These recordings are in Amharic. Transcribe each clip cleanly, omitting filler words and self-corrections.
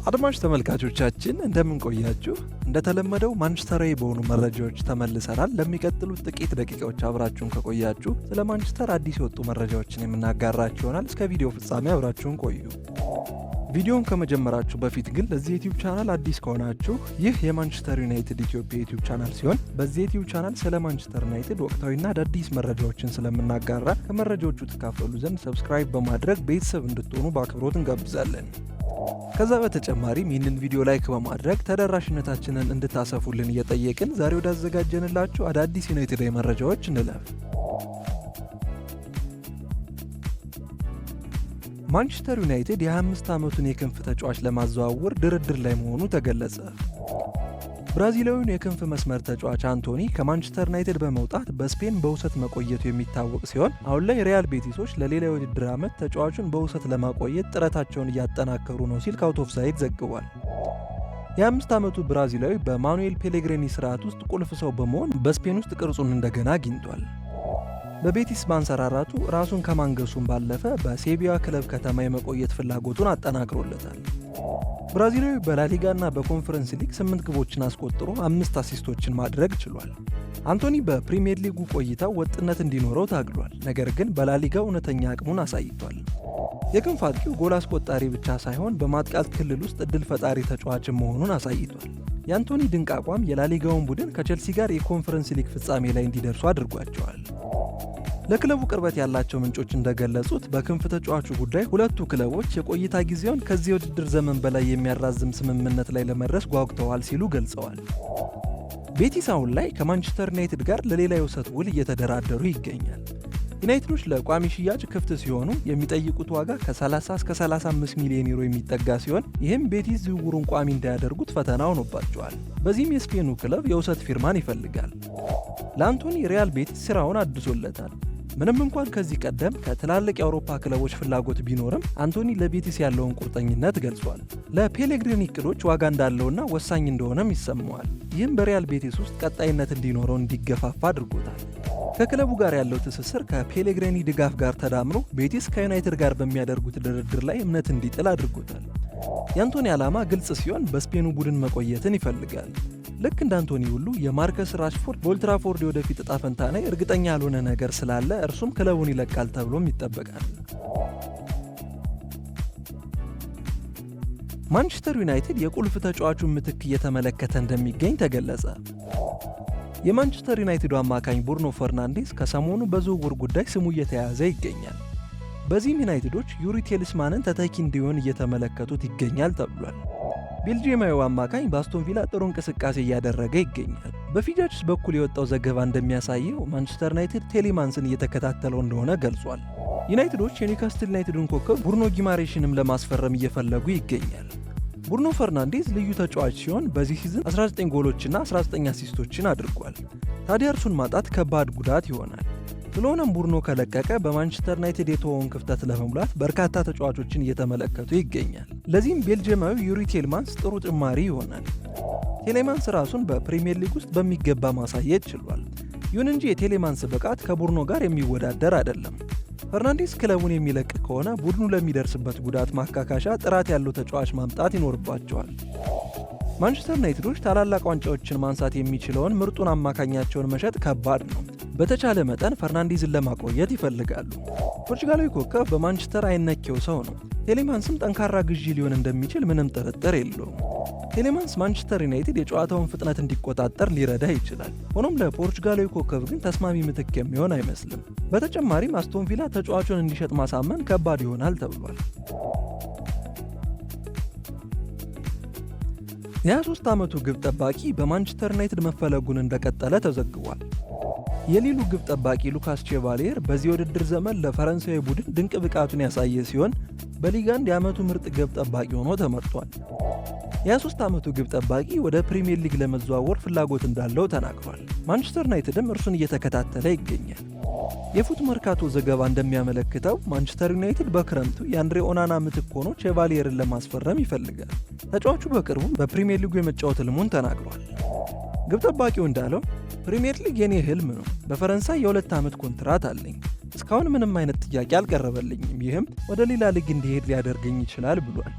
አድማጭ ተመልካቾቻችን እንደምን ቆያችሁ? እንደተለመደው ማንቸስተራዊ በሆኑ መረጃዎች ተመልሰናል። ለሚቀጥሉት ጥቂት ደቂቃዎች አብራችሁን ከቆያችሁ ስለ ማንቸስተር አዲስ የወጡ መረጃዎችን የምናጋራችሁ ይሆናል። እስከ ቪዲዮ ፍጻሜ አብራችሁን ቆዩ። ቪዲዮውን ከመጀመራችሁ በፊት ግን ለዚህ ዩቲዩብ ቻናል አዲስ ከሆናችሁ ይህ የማንቸስተር ዩናይትድ ኢትዮጵያ ዩቲዩብ ቻናል ሲሆን በዚህ ዩቲዩብ ቻናል ስለ ማንቸስተር ዩናይትድ ወቅታዊና አዳዲስ መረጃዎችን ስለምናጋራ ከመረጃዎቹ ተካፈሉ ዘንድ ሰብስክራይብ በማድረግ ቤተሰብ እንድትሆኑ በአክብሮት እንጋብዛለን። ከዛ በተጨማሪም ይህንን ቪዲዮ ላይክ በማድረግ ተደራሽነታችንን እንድታሰፉልን እየጠየቅን ዛሬ ወዳዘጋጀንላችሁ አዳዲስ ዩናይትዳዊ መረጃዎች እንለፍ። ማንቸስተር ዩናይትድ የ25 ዓመቱን የክንፍ ተጫዋች ለማዘዋወር ድርድር ላይ መሆኑ ተገለጸ። ብራዚላዊውን የክንፍ መስመር ተጫዋች አንቶኒ ከማንቸስተር ዩናይትድ በመውጣት በስፔን በውሰት መቆየቱ የሚታወቅ ሲሆን አሁን ላይ ሪያል ቤቲሶች ለሌላ የውድድር ዓመት ተጫዋቹን በውሰት ለማቆየት ጥረታቸውን እያጠናከሩ ነው ሲል ካውት ኦፍ ሳይድ ዘግቧል። የ25 ዓመቱ ብራዚላዊ በማኑኤል ፔሌግሪኒ ስርዓት ውስጥ ቁልፍ ሰው በመሆን በስፔን ውስጥ ቅርጹን እንደገና አግኝቷል። በቤቲስ ማንሰራራቱ ራሱን ከማንገሱም ባለፈ በሴቪያ ክለብ ከተማ የመቆየት ፍላጎቱን አጠናክሮለታል። ብራዚላዊ በላሊጋና በኮንፈረንስ ሊግ 8 ግቦችን አስቆጥሮ 5 አሲስቶችን ማድረግ ችሏል። አንቶኒ በፕሪሚየር ሊጉ ቆይታው ወጥነት እንዲኖረው ታግሏል። ነገር ግን በላሊጋው እውነተኛ አቅሙን አሳይቷል። የክንፍ አጥቂው ጎል አስቆጣሪ ብቻ ሳይሆን በማጥቃት ክልል ውስጥ እድል ፈጣሪ ተጫዋችን መሆኑን አሳይቷል። የአንቶኒ ድንቅ አቋም የላሊጋውን ቡድን ከቼልሲ ጋር የኮንፈረንስ ሊግ ፍጻሜ ላይ እንዲደርሱ አድርጓቸዋል። ለክለቡ ቅርበት ያላቸው ምንጮች እንደገለጹት በክንፍ ተጫዋቹ ጉዳይ ሁለቱ ክለቦች የቆይታ ጊዜውን ከዚህ የውድድር ዘመን በላይ የሚያራዝም ስምምነት ላይ ለመድረስ ጓጉተዋል ሲሉ ገልጸዋል። ቤቲስ አሁን ላይ ከማንቸስተር ዩናይትድ ጋር ለሌላ የውሰት ውል እየተደራደሩ ይገኛል። ዩናይትዶች ለቋሚ ሽያጭ ክፍት ሲሆኑ የሚጠይቁት ዋጋ ከ30 እስከ 35 ሚሊዮን ዩሮ የሚጠጋ ሲሆን ይህም ቤቲስ ዝውውሩን ቋሚ እንዳያደርጉት ፈተና ሆኖባቸዋል። በዚህም የስፔኑ ክለብ የውሰት ፊርማን ይፈልጋል። ለአንቶኒ ሪያል ቤቲስ ስራውን አድሶለታል። ምንም እንኳን ከዚህ ቀደም ከትላልቅ የአውሮፓ ክለቦች ፍላጎት ቢኖርም አንቶኒ ለቤቲስ ያለውን ቁርጠኝነት ገልጿል። ለፔሌግሪኒ እቅዶች ዋጋ እንዳለውና ወሳኝ እንደሆነም ይሰማዋል። ይህም በሪያል ቤቲስ ውስጥ ቀጣይነት እንዲኖረው እንዲገፋፋ አድርጎታል። ከክለቡ ጋር ያለው ትስስር ከፔሌግሪኒ ድጋፍ ጋር ተዳምሮ ቤቲስ ከዩናይትድ ጋር በሚያደርጉት ድርድር ላይ እምነት እንዲጥል አድርጎታል። የአንቶኒ ዓላማ ግልጽ ሲሆን በስፔኑ ቡድን መቆየትን ይፈልጋል። ልክ እንደ አንቶኒ ሁሉ የማርከስ ራሽፎርድ በኦልትራፎርድ የወደፊት እጣ ፈንታ ላይ እርግጠኛ ያልሆነ ነገር ስላለ እርሱም ክለቡን ይለቃል ተብሎም ይጠበቃል። ማንቸስተር ዩናይትድ የቁልፍ ተጫዋቹን ምትክ እየተመለከተ እንደሚገኝ ተገለጸ። የማንቸስተር ዩናይትዱ አማካኝ ብሩኖ ፈርናንዴዝ ከሰሞኑ በዝውውር ጉዳይ ስሙ እየተያያዘ ይገኛል። በዚህም ዩናይትዶች ዩሪ ቴልስማንን ተተኪ እንዲሆን እየተመለከቱት ይገኛል ተብሏል። ቤልጂየማዊው አማካኝ በአስቶን ቪላ ጥሩ እንቅስቃሴ እያደረገ ይገኛል። በፊጃችስ በኩል የወጣው ዘገባ እንደሚያሳየው ማንቸስተር ዩናይትድ ቴሌማንስን እየተከታተለው እንደሆነ ገልጿል። ዩናይትዶች የኒውካስትል ዩናይትድን ኮከብ ብሩኖ ጊማሬሽንም ለማስፈረም እየፈለጉ ይገኛል። ብሩኖ ፈርናንዴዝ ልዩ ተጫዋች ሲሆን በዚህ ሲዝን 19 ጎሎችና 19 አሲስቶችን አድርጓል። ታዲያ እርሱን ማጣት ከባድ ጉዳት ይሆናል። ስለሆነም ብሩኖ ከለቀቀ በማንቸስተር ዩናይትድ የተወውን ክፍተት ለመሙላት በርካታ ተጫዋቾችን እየተመለከቱ ይገኛል። ለዚህም ቤልጂየማዊ ዩሪ ቴልማንስ ጥሩ ጭማሪ ይሆናል። ቴሌማንስ ራሱን በፕሪሚየር ሊግ ውስጥ በሚገባ ማሳየት ችሏል። ይሁን እንጂ የቴሌማንስ ብቃት ከብሩኖ ጋር የሚወዳደር አይደለም። ፈርናንዴዝ ክለቡን የሚለቅ ከሆነ ቡድኑ ለሚደርስበት ጉዳት ማካካሻ ጥራት ያለው ተጫዋች ማምጣት ይኖርባቸዋል። ማንቸስተር ዩናይትዶች ታላላቅ ዋንጫዎችን ማንሳት የሚችለውን ምርጡን አማካኛቸውን መሸጥ ከባድ ነው። በተቻለ መጠን ፈርናንዴዝን ለማቆየት ይፈልጋሉ። ፖርቹጋላዊ ኮከብ በማንቸስተር አይነኬው ሰው ነው። ቴሌማንስም ጠንካራ ግዢ ሊሆን እንደሚችል ምንም ጥርጥር የለውም። ቴሌማንስ ማንቸስተር ዩናይትድ የጨዋታውን ፍጥነት እንዲቆጣጠር ሊረዳ ይችላል። ሆኖም ለፖርቹጋላዊ ኮከብ ግን ተስማሚ ምትክ የሚሆን አይመስልም። በተጨማሪም አስቶን ቪላ ተጫዋቹን እንዲሸጥ ማሳመን ከባድ ይሆናል ተብሏል። የ23 ዓመቱ ግብ ጠባቂ በማንቸስተር ዩናይትድ መፈለጉን እንደቀጠለ ተዘግቧል። የሊሉ ግብ ጠባቂ ሉካስ ቼቫሊየር በዚህ የውድድር ዘመን ለፈረንሳዊ ቡድን ድንቅ ብቃቱን ያሳየ ሲሆን በሊግ 1 የዓመቱ ምርጥ ግብ ጠባቂ ሆኖ ተመርጧል። የ23 ዓመቱ ግብ ጠባቂ ወደ ፕሪሚየር ሊግ ለመዘዋወር ፍላጎት እንዳለው ተናግሯል። ማንቸስተር ዩናይትድም እርሱን እየተከታተለ ይገኛል። የፉት መርካቶ ዘገባ እንደሚያመለክተው ማንቸስተር ዩናይትድ በክረምቱ የአንድሬ ኦናና ምትክ ሆኖ ቼቫሊየርን ለማስፈረም ይፈልጋል። ተጫዋቹ በቅርቡ በፕሪሚየር ሊጉ የመጫወት ህልሙን ተናግሯል። ግብ ጠባቂው እንዳለው ፕሪሚየር ሊግ የኔ ህልም ነው። በፈረንሳይ የ2 ዓመት ኮንትራት አለኝ። እስካሁን ምንም አይነት ጥያቄ አልቀረበልኝም። ይህም ወደ ሌላ ሊግ እንዲሄድ ሊያደርገኝ ይችላል ብሏል።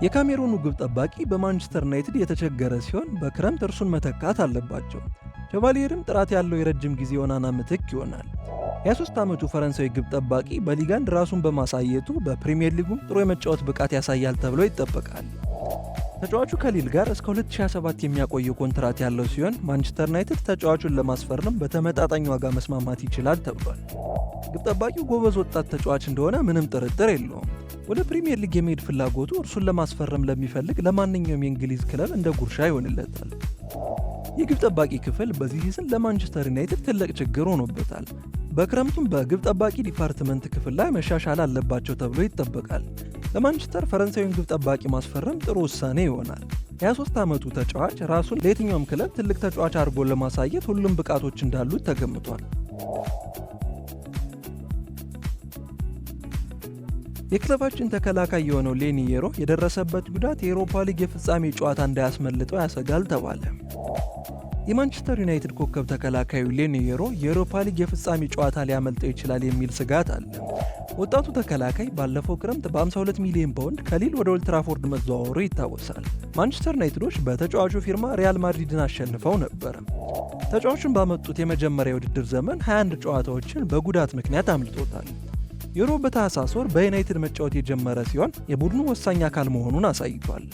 የካሜሩኑ ግብ ጠባቂ በማንቸስተር ዩናይትድ የተቸገረ ሲሆን በክረምት እርሱን መተካት አለባቸው። ሸቫሊየርም ጥራት ያለው የረጅም ጊዜ ኦናና ምትክ ይሆናል። የ23 ዓመቱ ፈረንሳዊ ግብ ጠባቂ በሊግ 1 ራሱን በማሳየቱ በፕሪሚየር ሊጉም ጥሩ የመጫወት ብቃት ያሳያል ተብሎ ይጠበቃል። ተጫዋቹ ከሊል ጋር እስከ 2027 የሚያቆየው ኮንትራት ያለው ሲሆን ማንቸስተር ዩናይትድ ተጫዋቹን ለማስፈረም በተመጣጣኝ ዋጋ መስማማት ይችላል ተብሏል። ግብ ጠባቂው ጎበዝ ወጣት ተጫዋች እንደሆነ ምንም ጥርጥር የለውም። ወደ ፕሪሚየር ሊግ የመሄድ ፍላጎቱ እርሱን ለማስፈረም ለሚፈልግ ለማንኛውም የእንግሊዝ ክለብ እንደ ጉርሻ ይሆንለታል። የግብ ጠባቂ ክፍል በዚህ ሲዝን ለማንቸስተር ዩናይትድ ትልቅ ችግር ሆኖበታል። በክረምቱም በግብ ጠባቂ ዲፓርትመንት ክፍል ላይ መሻሻል አለባቸው ተብሎ ይጠበቃል። ለማንቸስተር ፈረንሳዊውን ግብ ጠባቂ ማስፈረም ጥሩ ውሳኔ ይሆናል። የ23 ዓመቱ ተጫዋች ራሱን ለየትኛውም ክለብ ትልቅ ተጫዋች አድርጎ ለማሳየት ሁሉም ብቃቶች እንዳሉት ተገምቷል። የክለባችን ተከላካይ የሆነው ሌኒየሮ የደረሰበት ጉዳት የኤሮፓ ሊግ የፍጻሜ ጨዋታ እንዳያስመልጠው ያሰጋል ተባለ። የማንቸስተር ዩናይትድ ኮከብ ተከላካዩ ሌኒየሮ የኤሮፓ ሊግ የፍጻሜ ጨዋታ ሊያመልጠው ይችላል የሚል ስጋት አለ። ወጣቱ ተከላካይ ባለፈው ክረምት በ52 ሚሊዮን ፓውንድ ከሊል ወደ ኦልትራፎርድ መዘዋወሩ ይታወሳል። ማንቸስተር ዩናይትዶች በተጫዋቹ ፊርማ ሪያል ማድሪድን አሸንፈው ነበር። ተጫዋቹን ባመጡት የመጀመሪያ የውድድር ዘመን 21 ጨዋታዎችን በጉዳት ምክንያት አምልጦታል። ዩሮ በታህሳስ ወር በዩናይትድ መጫወት የጀመረ ሲሆን የቡድኑ ወሳኝ አካል መሆኑን አሳይቷል።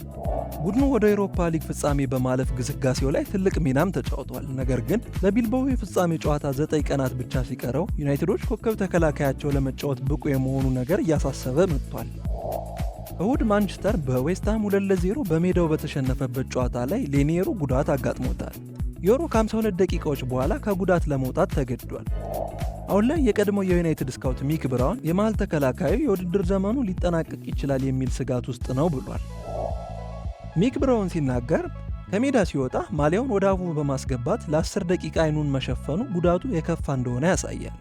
ቡድኑ ወደ ኤሮፓ ሊግ ፍጻሜ በማለፍ ግስጋሴው ላይ ትልቅ ሚናም ተጫውቷል። ነገር ግን ለቢልባኦ የፍጻሜ ጨዋታ 9 ቀናት ብቻ ሲቀረው ዩናይትዶች ኮከብ ተከላካያቸው ለመጫወት ብቁ የመሆኑ ነገር እያሳሰበ መጥቷል። እሁድ ማንቸስተር በዌስትሃም 2-0 በሜዳው በተሸነፈበት ጨዋታ ላይ ሌኒየሮ ጉዳት አጋጥሞታል። ዩሮ ከ52 ደቂቃዎች በኋላ ከጉዳት ለመውጣት ተገድዷል። አሁን ላይ የቀድሞው የዩናይትድ ስካውት ሚክ ብራውን የመሃል ተከላካዩ የውድድር ዘመኑ ሊጠናቀቅ ይችላል የሚል ስጋት ውስጥ ነው ብሏል። ሚክ ብራውን ሲናገር ከሜዳ ሲወጣ ማሊያውን ወደ አፉ በማስገባት ለ10 ደቂቃ አይኑን መሸፈኑ ጉዳቱ የከፋ እንደሆነ ያሳያል።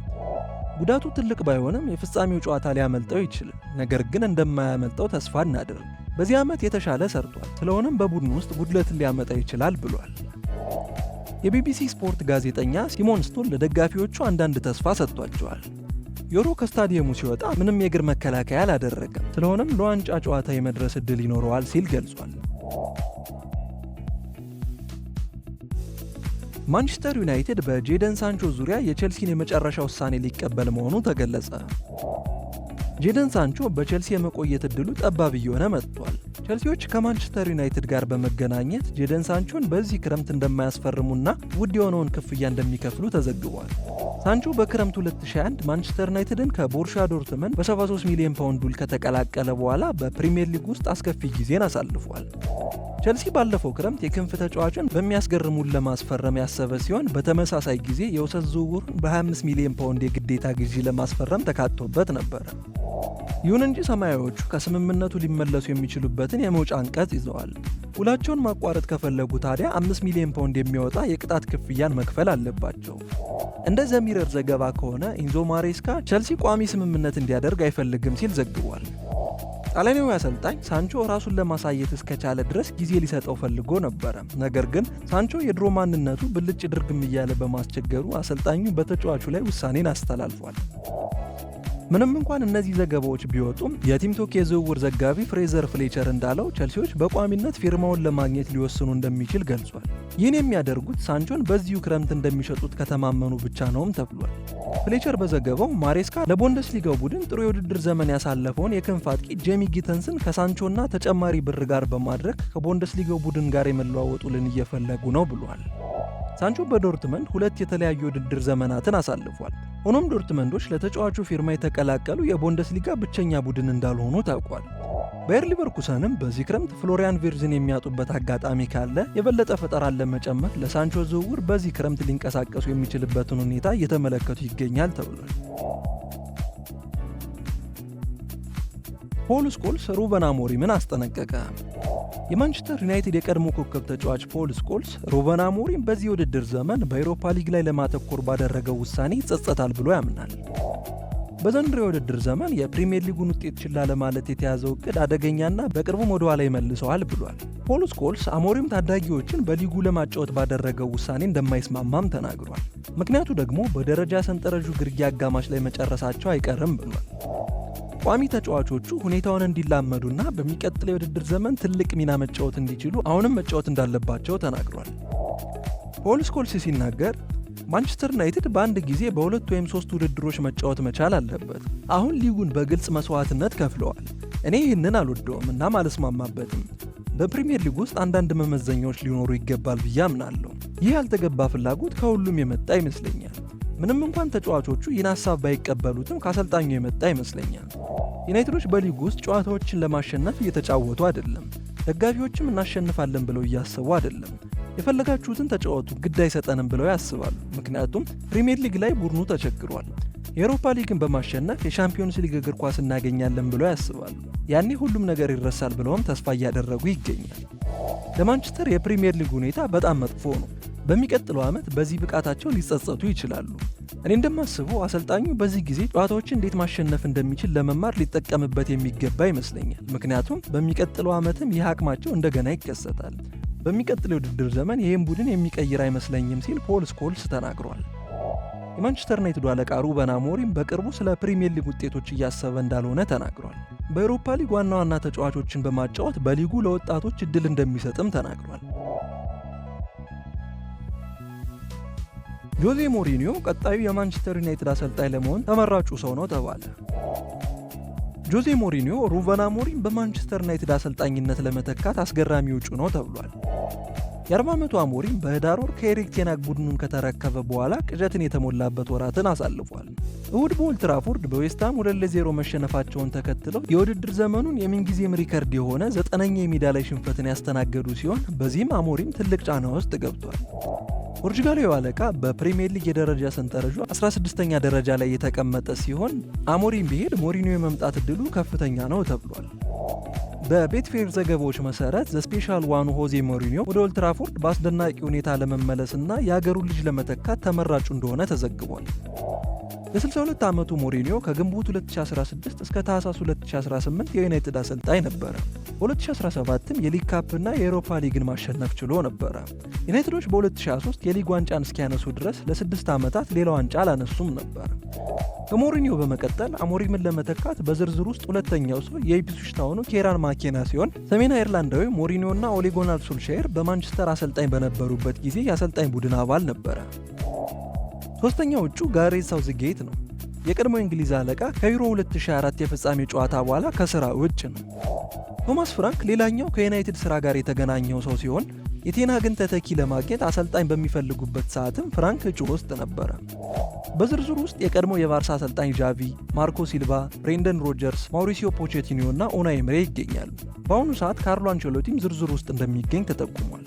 ጉዳቱ ትልቅ ባይሆንም የፍጻሜው ጨዋታ ሊያመልጠው ይችላል። ነገር ግን እንደማያመልጠው ተስፋ እናድርግ። በዚህ ዓመት የተሻለ ሰርቷል፣ ስለሆነም በቡድን ውስጥ ጉድለትን ሊያመጣ ይችላል ብሏል። የቢቢሲ ስፖርት ጋዜጠኛ ሲሞን ስቶል ለደጋፊዎቹ አንዳንድ ተስፋ ሰጥቷቸዋል። ዩሮ ከስታዲየሙ ሲወጣ ምንም የእግር መከላከያ አላደረገም፣ ስለሆነም ለዋንጫ ጨዋታ የመድረስ ዕድል ይኖረዋል ሲል ገልጿል። ማንቸስተር ዩናይትድ በጄደን ሳንቾ ዙሪያ የቼልሲን የመጨረሻ ውሳኔ ሊቀበል መሆኑ ተገለጸ። ጄደን ሳንቾ በቼልሲ የመቆየት ዕድሉ ጠባብ እየሆነ መጥቷል። ቼልሲዎች ከማንቸስተር ዩናይትድ ጋር በመገናኘት ጄደን ሳንቾን በዚህ ክረምት እንደማያስፈርሙና ውድ የሆነውን ክፍያ እንደሚከፍሉ ተዘግቧል። ሳንቾ በክረምት 2021 ማንቸስተር ዩናይትድን ከቦሩሲያ ዶርትመንድ በ73 ሚሊዮን ፓውንድ ውል ከተቀላቀለ በኋላ በፕሪሚየር ሊግ ውስጥ አስከፊ ጊዜን አሳልፏል። ቼልሲ ባለፈው ክረምት የክንፍ ተጫዋቹን በሚያስገርም ውል ለማስፈረም ያሰበ ሲሆን በተመሳሳይ ጊዜ የውሰት ዝውውሩን በ25 ሚሊዮን ፓውንድ የግዴታ ግዢ ለማስፈረም ተካቶበት ነበረ። ይሁን እንጂ ሰማያዊዎቹ ከስምምነቱ ሊመለሱ የሚችሉበትን የመውጫ አንቀጽ ይዘዋል። ውላቸውን ማቋረጥ ከፈለጉ ታዲያ 5 ሚሊዮን ፓውንድ የሚያወጣ የቅጣት ክፍያን መክፈል አለባቸው። እንደ ዘሚረር ዘገባ ከሆነ ኢንዞ ማሬስካ ቼልሲ ቋሚ ስምምነት እንዲያደርግ አይፈልግም ሲል ዘግቧል። ጣሊያናዊ አሰልጣኝ ሳንቾ ራሱን ለማሳየት እስከቻለ ድረስ ጊዜ ሊሰጠው ፈልጎ ነበረ። ነገር ግን ሳንቾ የድሮ ማንነቱ ብልጭ ድርግም እያለ በማስቸገሩ አሰልጣኙ በተጫዋቹ ላይ ውሳኔን አስተላልፏል። ምንም እንኳን እነዚህ ዘገባዎች ቢወጡም የቲም ቶክ የዝውውር ዘጋቢ ፍሬዘር ፍሌቸር እንዳለው ቼልሲዎች በቋሚነት ፊርማውን ለማግኘት ሊወስኑ እንደሚችል ገልጿል። ይህን የሚያደርጉት ሳንቾን በዚሁ ክረምት እንደሚሸጡት ከተማመኑ ብቻ ነውም ተብሏል። ፍሌቸር በዘገባው ማሬስካ ለቡንደስሊጋው ቡድን ጥሩ የውድድር ዘመን ያሳለፈውን የክንፍ አጥቂ ጄሚ ጊተንስን ከሳንቾና ተጨማሪ ብር ጋር በማድረግ ከቡንደስሊጋው ቡድን ጋር የመለዋወጥ ውልን እየፈለጉ ነው ብሏል። ሳንቾ በዶርትመንድ 2 የተለያዩ የውድድር ዘመናትን አሳልፏል። ሆኖም ዶርትመንዶች ለተጫዋቹ ፊርማ የተቀላቀሉ የቡንደስሊጋ ብቸኛ ቡድን እንዳልሆኑ ታውቋል። ባየር ሊቨርኩሰንም በዚህ ክረምት ፍሎሪያን ቪርዝን የሚያጡበት አጋጣሚ ካለ የበለጠ ፈጠራን ለመጨመር ለሳንቾ ዝውውር በዚህ ክረምት ሊንቀሳቀሱ የሚችልበትን ሁኔታ እየተመለከቱ ይገኛል ተብሏል። ፖል ስኮልስ ሩበን አሞሪምን አስጠነቀቀ። የማንቸስተር ዩናይትድ የቀድሞ ኮከብ ተጫዋች ፖል ስኮልስ ሩበን አሞሪም በዚህ ውድድር ዘመን በአውሮፓ ሊግ ላይ ለማተኮር ባደረገው ውሳኔ ይጸጸታል ብሎ ያምናል። በዘንድሮው የውድድር ዘመን የፕሪሚየር ሊጉን ውጤት ችላ ለማለት የተያዘው እቅድ አደገኛና በቅርቡም ወደ ኋላ ይመልሰዋል ብሏል። ፖል ስኮልስ አሞሪም ታዳጊዎችን በሊጉ ለማጫወት ባደረገው ውሳኔ እንደማይስማማም ተናግሯል። ምክንያቱ ደግሞ በደረጃ ሰንጠረዡ ግርጌ አጋማሽ ላይ መጨረሳቸው አይቀርም ብሏል። ቋሚ ተጫዋቾቹ ሁኔታውን እንዲላመዱና በሚቀጥለው የውድድር ዘመን ትልቅ ሚና መጫወት እንዲችሉ አሁንም መጫወት እንዳለባቸው ተናግሯል። ፖል ስኮልስ ሲናገር ማንቸስተር ዩናይትድ በአንድ ጊዜ በሁለት ወይም ሶስት ውድድሮች መጫወት መቻል አለበት። አሁን ሊጉን በግልጽ መስዋዕትነት ከፍለዋል። እኔ ይህንን አልወደውም እናም አልስማማበትም። በፕሪሚየር ሊግ ውስጥ አንዳንድ መመዘኛዎች ሊኖሩ ይገባል ብዬ አምናለሁ። ይህ ያልተገባ ፍላጎት ከሁሉም የመጣ ይመስለኛል። ምንም እንኳን ተጫዋቾቹ ይህን ሀሳብ ባይቀበሉትም ከአሰልጣኙ የመጣ ይመስለኛል። ዩናይትዶች በሊጉ ውስጥ ጨዋታዎችን ለማሸነፍ እየተጫወቱ አይደለም። ደጋፊዎችም እናሸንፋለን ብለው እያሰቡ አይደለም። የፈለጋችሁትን ተጫወቱ ግድ አይሰጠንም ብለው ያስባሉ። ምክንያቱም ፕሪሚየር ሊግ ላይ ቡድኑ ተቸግሯል። የአውሮፓ ሊግን በማሸነፍ የሻምፒዮንስ ሊግ እግር ኳስ እናገኛለን ብለው ያስባሉ። ያኔ ሁሉም ነገር ይረሳል ብለውም ተስፋ እያደረጉ ይገኛል። ለማንቸስተር የፕሪሚየር ሊግ ሁኔታ በጣም መጥፎ ነው። በሚቀጥለው ዓመት በዚህ ብቃታቸው ሊጸጸቱ ይችላሉ። እኔ እንደማስበው አሰልጣኙ በዚህ ጊዜ ጨዋታዎችን እንዴት ማሸነፍ እንደሚችል ለመማር ሊጠቀምበት የሚገባ ይመስለኛል። ምክንያቱም በሚቀጥለው ዓመትም ይህ አቅማቸው እንደገና ይከሰታል። በሚቀጥለው የውድድር ዘመን ይህም ቡድን የሚቀይር አይመስለኝም ሲል ፖል ስኮልስ ተናግሯል። የማንቸስተር ዩናይትዱ አለቃ ሩበን አሞሪም በቅርቡ ስለ ፕሪሚየር ሊግ ውጤቶች እያሰበ እንዳልሆነ ተናግሯል። በአውሮፓ ሊግ ዋና ዋና ተጫዋቾችን በማጫወት በሊጉ ለወጣቶች እድል እንደሚሰጥም ተናግሯል። ጆዜ ሞሪኒዮ ቀጣዩ የማንቸስተር ዩናይትድ አሰልጣኝ ለመሆን ተመራጩ ሰው ነው ተባለ። ጆዜ ሞሪኒዮ ሩበን አሞሪም በማንቸስተር ዩናይትድ አሰልጣኝነት ለመተካት አስገራሚ እጩ ነው ተብሏል። የ40 ዓመቱ አሞሪም በህዳር ወር ከኤሪክ ቴን ሃግ ቡድኑን ከተረከበ በኋላ ቅዠትን የተሞላበት ወራትን አሳልፏል። እሁድ በኦልድ ትራፎርድ በዌስትሃም 2-0 መሸነፋቸውን ተከትለው የውድድር ዘመኑን የምንጊዜም ሪከርድ የሆነ 9ኛ የሜዳ ላይ ሽንፈትን ያስተናገዱ ሲሆን በዚህም አሞሪም ትልቅ ጫና ውስጥ ገብቷል። ፖርቹጋላዊው አለቃ በፕሪሚየር ሊግ የደረጃ ሰንጠረዡ 16ኛ ደረጃ ላይ የተቀመጠ ሲሆን አሞሪም ቢሄድ ሞሪኒዮ የመምጣት እድሉ ከፍተኛ ነው ተብሏል። በቤትፌር ዘገባዎች መሰረት ዘስፔሻል ዋኑ ሆዜ ሞሪኒዮ ወደ ኦልድ ትራፎርድ በአስደናቂ ሁኔታ ለመመለስና የአገሩን ልጅ ለመተካት ተመራጩ እንደሆነ ተዘግቧል። የ62 ዓመቱ ሞሪኒዮ ከግንቦት 2016 እስከ ታህሳስ 2018 የዩናይትድ አሰልጣኝ ነበረ። በ2017ም የሊግ ካፕና የአውሮፓ ሊግን ማሸነፍ ችሎ ነበረ። ዩናይትዶች በ2023 የሊግ ዋንጫን እስኪያነሱ ድረስ ለ6 ዓመታት ሌላ ዋንጫ አላነሱም ነበር። ከሞሪኒዮ በመቀጠል አሞሪምን ለመተካት በዝርዝር ውስጥ ሁለተኛው ሰው የኢፕስዊች ታውኑ ኬራን ማኬና ሲሆን ሰሜን አይርላንዳዊ ሞሪኒዮና ኦሌ ጉናር ሶልሻየር በማንቸስተር አሰልጣኝ በነበሩበት ጊዜ የአሰልጣኝ ቡድን አባል ነበረ። ሶስተኛው እጩ ጋሬት ሳውዝጌት ነው። የቀድሞ እንግሊዝ አለቃ ከዩሮ 2024 የፍጻሜ ጨዋታ በኋላ ከስራ ውጭ ነው። ቶማስ ፍራንክ ሌላኛው ከዩናይትድ ስራ ጋር የተገናኘው ሰው ሲሆን የቴን ሃግን ተተኪ ለማግኘት አሰልጣኝ በሚፈልጉበት ሰዓትም ፍራንክ እጩ ውስጥ ነበረ። በዝርዝሩ ውስጥ የቀድሞ የባርሳ አሰልጣኝ ዣቪ፣ ማርኮ ሲልቫ፣ ብሬንደን ሮጀርስ፣ ማውሪሲዮ ፖቼቲኒዮ እና ኡናይ ኤምሬ ይገኛሉ። በአሁኑ ሰዓት ካርሎ አንቸሎቲም ዝርዝር ውስጥ እንደሚገኝ ተጠቁሟል።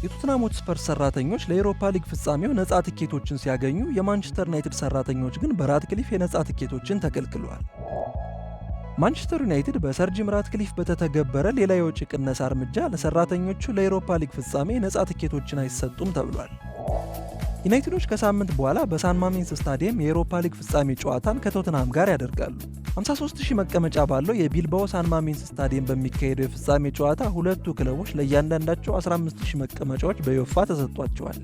የቶተንሃም ሆትስፐርስ ሰራተኞች ለአውሮፓ ሊግ ፍጻሜው ነፃ ትኬቶችን ሲያገኙ የማንቸስተር ዩናይትድ ሰራተኞች ግን በራትክሊፍ የነፃ ትኬቶችን ተከልክለዋል። ማንቸስተር ዩናይትድ በሰር ጂም ራትክሊፍ በተተገበረ ሌላ የውጭ ቅነሳ እርምጃ ለሰራተኞቹ ለአውሮፓ ሊግ ፍጻሜ ነፃ ትኬቶችን አይሰጡም ተብሏል። ዩናይትዶች ከሳምንት በኋላ በሳን ማሜንስ ስታዲየም የአውሮፓ ሊግ ፍጻሜ ጨዋታን ከቶተንሃም ጋር ያደርጋሉ። 53000 መቀመጫ ባለው የቢልባኦ ሳን ማሜንስ ስታዲየም በሚካሄደው የፍጻሜ ጨዋታ ሁለቱ ክለቦች ለእያንዳንዳቸው 15000 መቀመጫዎች በዩኤፋ ተሰጥቷቸዋል።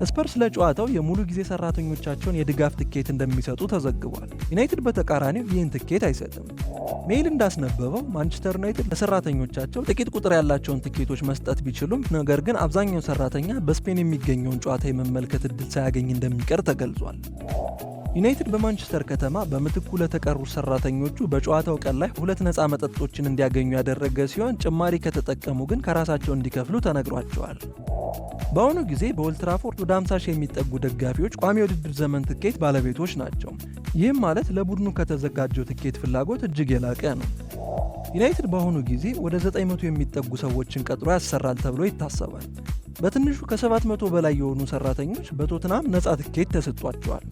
ስፐርስ ለጨዋታው የሙሉ ጊዜ ሰራተኞቻቸውን የድጋፍ ትኬት እንደሚሰጡ ተዘግቧል። ዩናይትድ በተቃራኒው ይህን ትኬት አይሰጥም። ሜይል እንዳስነበበው ማንቸስተር ዩናይትድ ለሰራተኞቻቸው ጥቂት ቁጥር ያላቸውን ትኬቶች መስጠት ቢችሉም ነገር ግን አብዛኛው ሰራተኛ በስፔን የሚገኘውን ጨዋታ የመመልከት እድል ሳያገኝ እንደሚቀር ተገልጿል። ዩናይትድ በማንቸስተር ከተማ በምትኩ ለተቀሩ ሰራተኞቹ በጨዋታው ቀን ላይ 2 ነፃ መጠጦችን እንዲያገኙ ያደረገ ሲሆን ጭማሪ ከተጠቀሙ ግን ከራሳቸው እንዲከፍሉ ተነግሯቸዋል። በአሁኑ ጊዜ በኦልድ ትራፎርድ ወደ 50,000 የሚጠጉ ደጋፊዎች ቋሚ የውድድር ዘመን ትኬት ባለቤቶች ናቸው። ይህም ማለት ለቡድኑ ከተዘጋጀው ትኬት ፍላጎት እጅግ የላቀ ነው። ዩናይትድ በአሁኑ ጊዜ ወደ 900 የሚጠጉ ሰዎችን ቀጥሮ ያሰራል ተብሎ ይታሰባል። በትንሹ ከ700 በላይ የሆኑ ሰራተኞች በቶተንሃም ነፃ ትኬት ተሰጥቷቸዋል።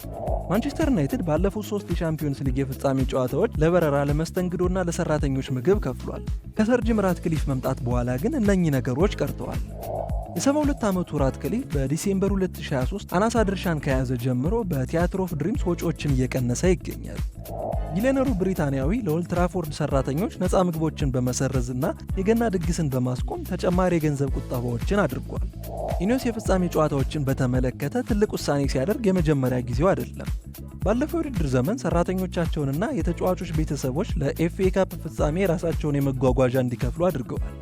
ማንቸስተር ዩናይትድ ባለፉት 3 የሻምፒዮንስ ሊግ የፍጻሜ ጨዋታዎች ለበረራ፣ ለመስተንግዶና ለሰራተኞች ምግብ ከፍሏል። ከሰር ጂም ራትክሊፍ መምጣት በኋላ ግን እነኚህ ነገሮች ቀርተዋል። የ72 ዓመቱ ራትክሊፍ በዲሴምበር 2023 አናሳ ድርሻን ከያዘ ጀምሮ በቲያትር ኦፍ ድሪምስ ወጪዎችን እየቀነሰ ይገኛል። ቢሊዮነሩ ብሪታንያዊ ለኦልድ ትራፎርድ ሰራተኞች ነፃ ምግቦችን በመሰረዝና የገና ድግስን በማስቆም ተጨማሪ የገንዘብ ቁጠባዎችን አድርጓል። ኢኔዮስ የፍጻሜ ጨዋታዎችን በተመለከተ ትልቅ ውሳኔ ሲያደርግ የመጀመሪያ ጊዜው አይደለም። ባለፈው የውድድር ዘመን ሰራተኞቻቸውንና የተጫዋቾች ቤተሰቦች ለኤፍኤ ካፕ ፍጻሜ ራሳቸውን የመጓጓዣ እንዲከፍሉ አድርገዋል።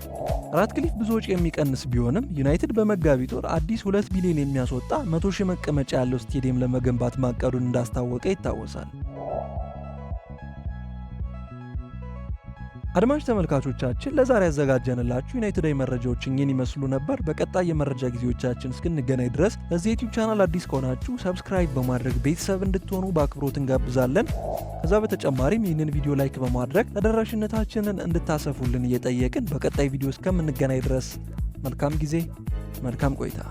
ራትክሊፍ ብዙ ወጪ የሚቀንስ ቢሆንም ዩናይትድ በመጋቢት ወር አዲስ 2 ቢሊዮን የሚያስወጣ 100,000 መቀመጫ ያለው ስቴዲየም ለመገንባት ማቀዱን እንዳስታወቀ ይታወሳል። አድማጭ ተመልካቾቻችን ለዛሬ ያዘጋጀንላችሁ ዩናይትዳዊ መረጃዎች እኚህን ይመስሉ ነበር። በቀጣይ የመረጃ ጊዜዎቻችን እስክንገናኝ ድረስ ለዚህ ዩቲዩብ ቻናል አዲስ ከሆናችሁ ሰብስክራይብ በማድረግ ቤተሰብ እንድትሆኑ በአክብሮት እንጋብዛለን። ከዛ በተጨማሪም ይህንን ቪዲዮ ላይክ በማድረግ ተደራሽነታችንን እንድታሰፉልን እየጠየቅን በቀጣይ ቪዲዮ እስከምንገናኝ ድረስ መልካም ጊዜ፣ መልካም ቆይታ።